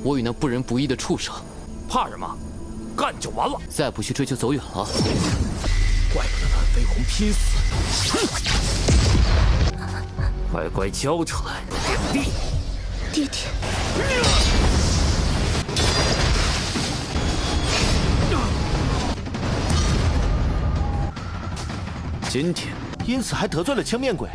我与那不仁不义的畜生，怕什么？干就完了。再不去追求走远了。怪不得蓝飞鸿拼死。乖乖交出来，两弟。爹爹，今天因此还得罪了青面鬼。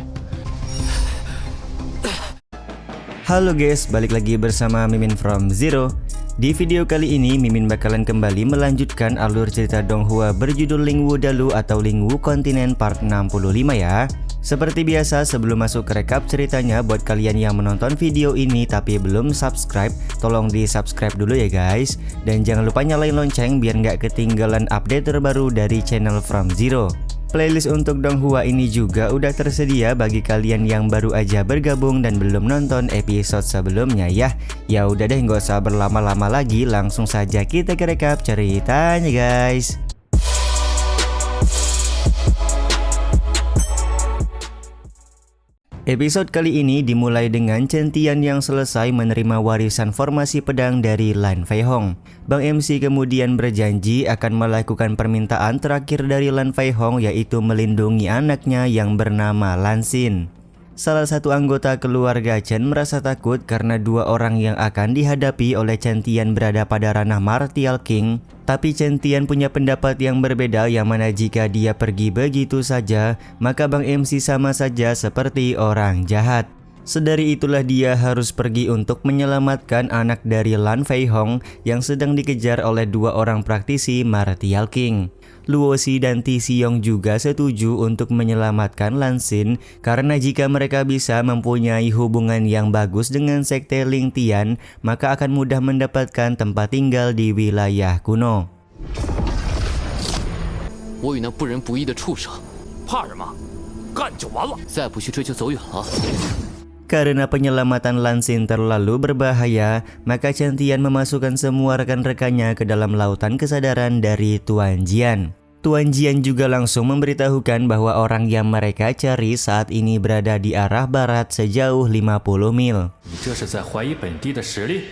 Halo guys, balik lagi bersama Mimin from Zero. Di video kali ini Mimin bakalan kembali melanjutkan alur cerita Donghua berjudul Lingwu Dalu atau Lingwu Kontinen part 65 ya. Seperti biasa sebelum masuk ke rekap ceritanya, buat kalian yang menonton video ini tapi belum subscribe, tolong di subscribe dulu ya guys. Dan jangan lupa nyalain lonceng biar nggak ketinggalan update terbaru dari channel From Zero. Playlist untuk Donghua ini juga udah tersedia bagi kalian yang baru aja bergabung dan belum nonton episode sebelumnya ya. Ya udah deh, nggak usah berlama-lama lagi, langsung saja kita ke rekap ceritanya guys. Episode kali ini dimulai dengan Chen Tian yang selesai menerima warisan formasi pedang dari Lan Fei Hong. Bang MC kemudian berjanji akan melakukan permintaan terakhir dari Lan Fei Hong, yaitu melindungi anaknya yang bernama Lan Xin. Salah satu anggota keluarga Chen merasa takut karena dua orang yang akan dihadapi oleh Chen Tian berada pada ranah Martial King. Tapi Chen Tian punya pendapat yang berbeda, yang mana jika dia pergi begitu saja, maka Bang MC sama saja seperti orang jahat. Sedari itulah dia harus pergi untuk menyelamatkan anak dari Lan Fei Hong yang sedang dikejar oleh dua orang praktisi Martial King. Luo Xi dan Ti Xiong juga setuju untuk menyelamatkan Lan Xin karena jika mereka bisa mempunyai hubungan yang bagus dengan sekte Ling Tian, maka akan mudah mendapatkan tempat tinggal di wilayah kuno. 我与那不仁不义的畜生，怕什么？干就完了。再不去追求走远了。 Karena penyelamatan Lan Xin terlalu berbahaya, maka Chen Tian memasukkan semua rekan-rekannya ke dalam lautan kesadaran dari Tuan Jian. Tuan Jian juga langsung memberitahukan bahwa orang yang mereka cari saat ini berada di arah barat sejauh 50 mil. 你这是在怀疑本地的实力？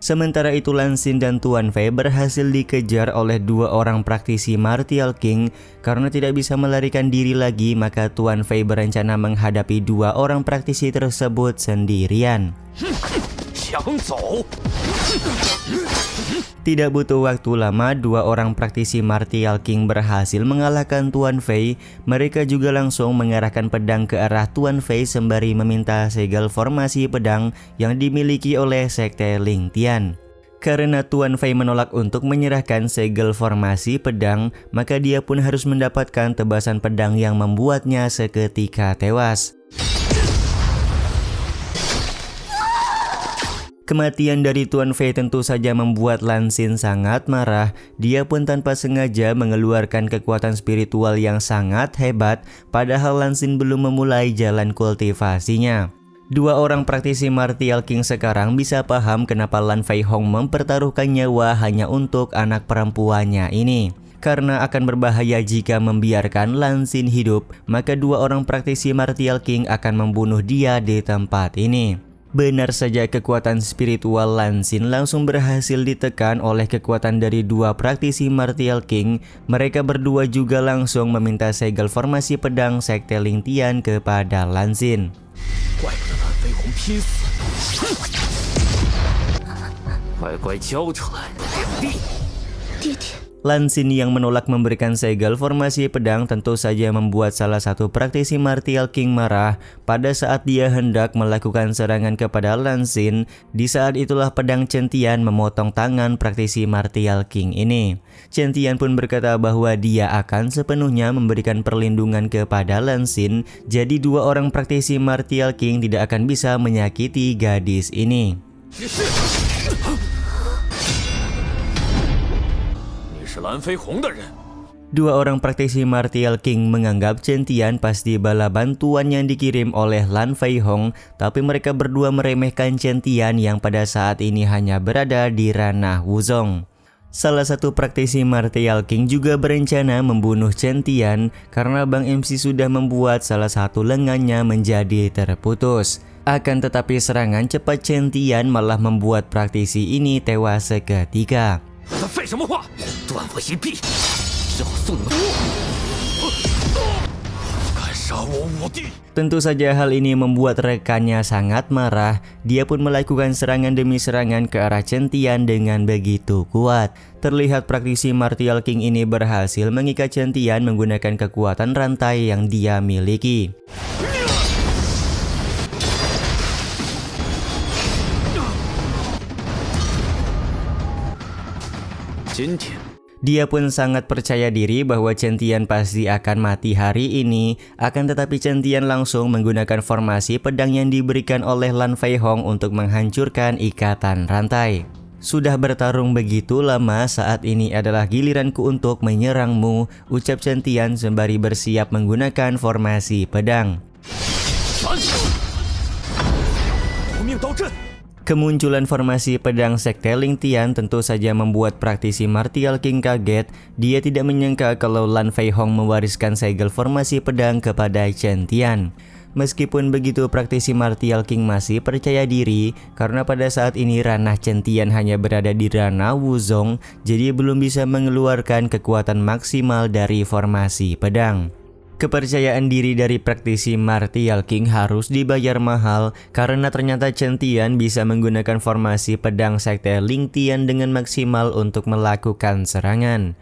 Sementara itu Lan Xin dan Tuan Fei berhasil dikejar oleh dua orang praktisi Martial King. Karena tidak bisa melarikan diri lagi, maka Tuan Fei berencana menghadapi dua orang praktisi tersebut sendirian. Tidak butuh waktu lama, dua orang praktisi Martial King berhasil mengalahkan Tuan Fei. Mereka juga langsung mengarahkan pedang ke arah Tuan Fei sembari meminta segel formasi pedang yang dimiliki oleh sekte Ling Tian. Karena Tuan Fei menolak untuk menyerahkan segel formasi pedang, maka dia pun harus mendapatkan tebasan pedang yang membuatnya seketika tewas. Kematian dari Tuan Fei tentu saja membuat Lan Xin sangat marah. Dia pun tanpa sengaja mengeluarkan kekuatan spiritual yang sangat hebat, padahal Lan Xin belum memulai jalan kultivasinya. Dua orang praktisi Martial King sekarang bisa paham kenapa Lan Fei Hong mempertaruhkan nyawa hanya untuk anak perempuannya ini. Karena akan berbahaya jika membiarkan Lan Xin hidup, maka dua orang praktisi Martial King akan membunuh dia di tempat ini. Benar saja, kekuatan spiritual Lan Xin langsung berhasil ditekan oleh kekuatan dari dua praktisi Martial King. Mereka berdua juga langsung meminta segel formasi pedang sekte Ling Tian kepada Lan Xin. 怪不得蓝飞鸿拼死。乖乖交出来，两弟。爹爹， Lan Xin yang menolak memberikan segel formasi pedang tentu saja membuat salah satu praktisi Martial King marah. Pada saat dia hendak melakukan serangan kepada Lan Xin, di saat itulah pedang Chen Tian memotong tangan praktisi Martial King ini. Chen Tian pun berkata bahwa dia akan sepenuhnya memberikan perlindungan kepada Lan Xin, jadi dua orang praktisi Martial King tidak akan bisa menyakiti gadis ini. 是蓝飞鸿的人。 Dua orang praktisi Martial King menganggap Chen Tian pasti bala bantuan yang dikirim oleh Lan Fei Hong, tapi mereka berdua meremehkan Chen Tian yang pada saat ini hanya berada di ranah Wuzong. Salah satu praktisi Martial King juga berencana membunuh Chen Tian karena Bang MC sudah membuat salah satu lengannya menjadi terputus. Akan tetapi serangan cepat Chen Tian malah membuat praktisi ini tewas seketika. 他废什么话？断我一臂！只好送你们。敢杀我五弟！ Tentu saja hal ini membuat rekannya sangat marah. Dia pun melakukan serangan demi serangan ke arah Chen Tian dengan begitu kuat. Terlihat praktisi Martial King ini berhasil mengikat Chen Tian menggunakan kekuatan rantai yang dia miliki. Dia pun sangat percaya diri bahwa Chen Tian pasti akan mati hari ini. Akan tetapi Chen Tian langsung menggunakan formasi pedang yang diberikan oleh Lan Fei Hong untuk menghancurkan ikatan rantai. Sudah bertarung begitu lama, saat ini adalah giliranku untuk menyerangmu, ucap Chen Tian sembari bersiap menggunakan formasi pedang. Kemunculan formasi pedang Sekte Ling Tian tentu saja membuat praktisi Martial King kaget. Dia tidak menyangka kalau Lan Fei Hong mewariskan segel formasi pedang kepada Chen Tian. Meskipun begitu, praktisi Martial King masih percaya diri karena pada saat ini ranah Chen Tian hanya berada di ranah Wuzong, jadi belum bisa mengeluarkan kekuatan maksimal dari formasi pedang. Kepercayaan diri dari praktisi Martial King harus dibayar mahal karena ternyata Chen Tian bisa menggunakan formasi pedang Sekte Ling Tian dengan maksimal untuk melakukan serangan.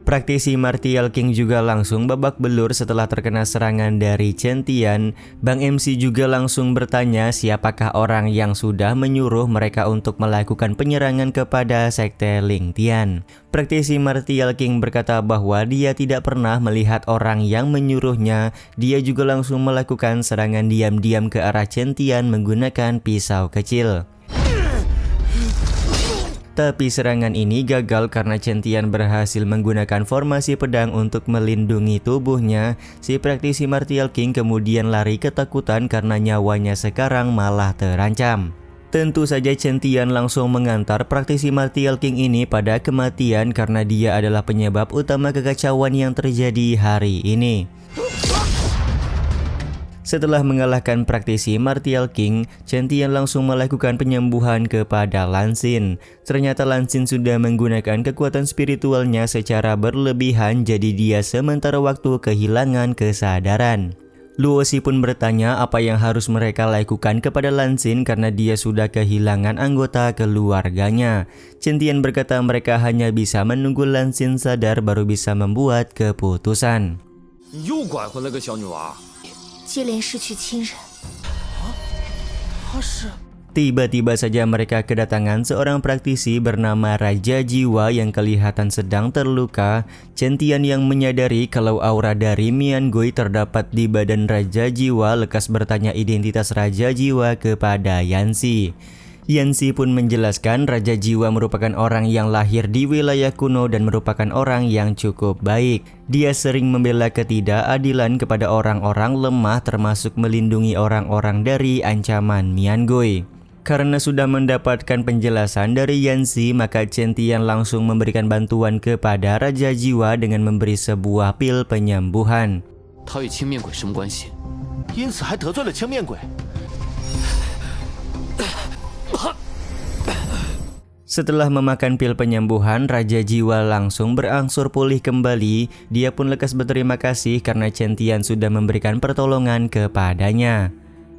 Praktisi Martial King juga langsung babak belur setelah terkena serangan dari Chen Tian. Bang MC juga langsung bertanya siapakah orang yang sudah menyuruh mereka untuk melakukan penyerangan kepada Sekte Ling Tian. Praktisi Martial King berkata bahwa dia tidak pernah melihat orang yang menyuruhnya. Dia juga langsung melakukan serangan diam-diam ke arah Chen Tian menggunakan pisau kecil. Tapi serangan ini gagal karena Chen Tian berhasil menggunakan formasi pedang untuk melindungi tubuhnya. Si praktisi Martial King kemudian lari ketakutan karena nyawanya sekarang malah terancam. Tentu saja Chen Tian langsung mengantar praktisi Martial King ini pada kematian karena dia adalah penyebab utama kekacauan yang terjadi hari ini. Setelah mengalahkan praktisi Martial King, Chen Tian langsung melakukan penyembuhan kepada Lan Xin. Ternyata Lan Xin sudah menggunakan kekuatan spiritualnya secara berlebihan, jadi dia sementara waktu kehilangan kesadaran. Luo Xi pun bertanya apa yang harus mereka lakukan kepada Lan Xin karena dia sudah kehilangan anggota keluarganya. Chen Tian berkata mereka hanya bisa menunggu Lan Xin sadar baru bisa membuat keputusan. 你又拐回来个小女娃。 接连失去亲人。 她是 Tiba-tiba saja mereka kedatangan seorang praktisi bernama Raja Jiwa yang kelihatan sedang terluka. Chen Tian yang menyadari kalau aura dari Mian Gui terdapat di badan Raja Jiwa lekas bertanya identitas Raja Jiwa kepada Yanxi. Yanxi pun menjelaskan Raja Jiwa merupakan orang yang lahir di wilayah kuno dan merupakan orang yang cukup baik. Dia sering membela ketidakadilan kepada orang-orang lemah termasuk melindungi orang-orang dari ancaman Mian Gui. Karena sudah mendapatkan penjelasan dari Yanxi, maka Chen Tian langsung memberikan bantuan kepada Raja Jiwa dengan memberi sebuah pil penyembuhan. 他与青面鬼什么关系？ 因此还得罪了青面鬼。 Setelah memakan pil penyembuhan, Raja Jiwa langsung berangsur pulih kembali. Dia pun lekas berterima kasih karena Chen Tian sudah memberikan pertolongan kepadanya.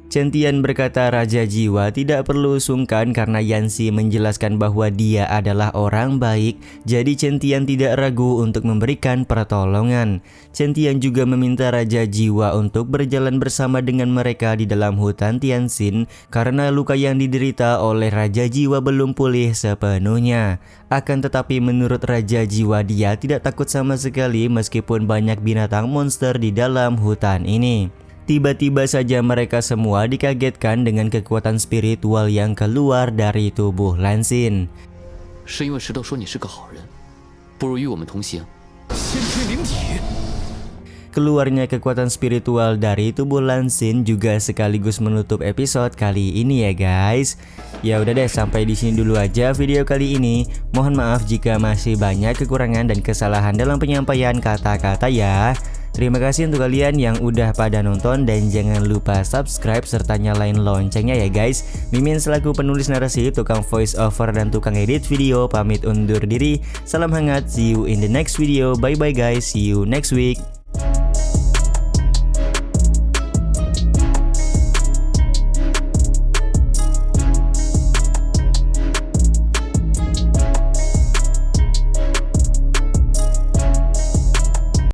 Chen Tian berkata Raja Jiwa tidak perlu sungkan karena Yanxi menjelaskan bahwa dia adalah orang baik, jadi Chen Tian tidak ragu untuk memberikan pertolongan. Chen Tian juga meminta Raja Jiwa untuk berjalan bersama dengan mereka di dalam hutan Tianxin karena luka yang diderita oleh Raja Jiwa belum pulih sepenuhnya. Akan tetapi menurut Raja Jiwa dia tidak takut sama sekali meskipun banyak binatang monster di dalam hutan ini. Tiba-tiba saja mereka semua dikagetkan dengan kekuatan spiritual yang keluar dari tubuh Lan Xin. 是因为石头说你是个好人，不如与我们同行。 先天灵体。keluarnya kekuatan spiritual dari tubuh Lan Xing juga sekaligus menutup episode kali ini ya guys. Ya udah deh, sampai di sini dulu aja video kali ini. Mohon maaf jika masih banyak kekurangan dan kesalahan dalam penyampaian kata-kata ya. Terima kasih untuk kalian yang udah pada nonton dan jangan lupa subscribe serta nyalain loncengnya ya guys. Mimin selaku penulis narasi, tukang voice over dan tukang edit video pamit undur diri. Salam hangat, see you in the next video. Bye bye guys, see you next week.